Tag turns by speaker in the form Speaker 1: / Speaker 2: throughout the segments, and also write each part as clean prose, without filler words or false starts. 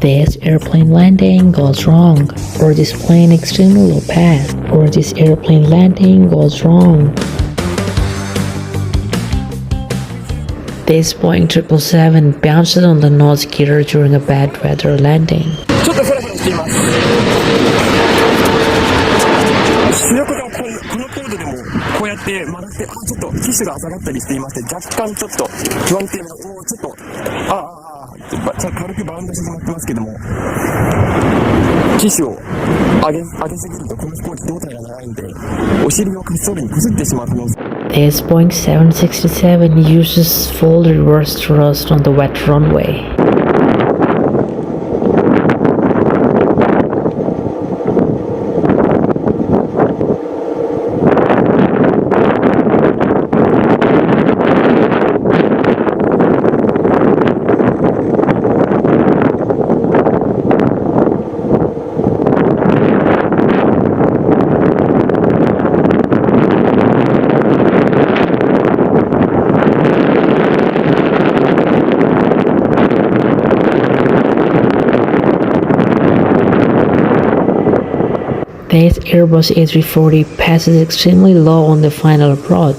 Speaker 1: This airplane landing goes wrong, or this plane extremely low path, or this airplane landing goes wrong. This Boeing 777 bounces on the nose gear during a bad weather landing.
Speaker 2: ちょっとフラフラしています。主翼がこの高度でもこうやって曲がって、ちょっと機種が下がったりしていまして、若干ちょっと不安定な、ちょっと軽くバウンドしてしまってますけども、機種を上げすぎるとこの飛行機胴体が長いんで、お尻を滑走路にこすってしまう可能性。
Speaker 1: This Boeing 767 uses full reverse thrust on the wet runway. This Airbus A340 passes extremely low on the final approach.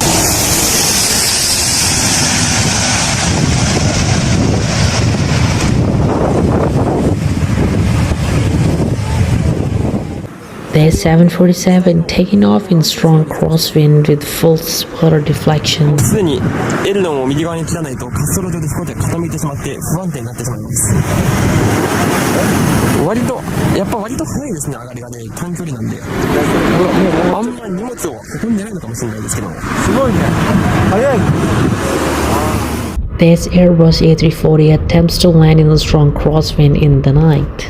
Speaker 1: This 747 taking off in strong crosswind with full spotter deflection.
Speaker 2: すでにエルロンを右側に切らないと滑走路上で飛行機が傾いてしまって不安定になってしまいます。割と速いですね、上がりがね、短距離なんで。あんまり荷物を運んでないのかもしれないですけども。すごいね。速い。
Speaker 1: This Airbus A340 attempts to land in a strong crosswind in the night.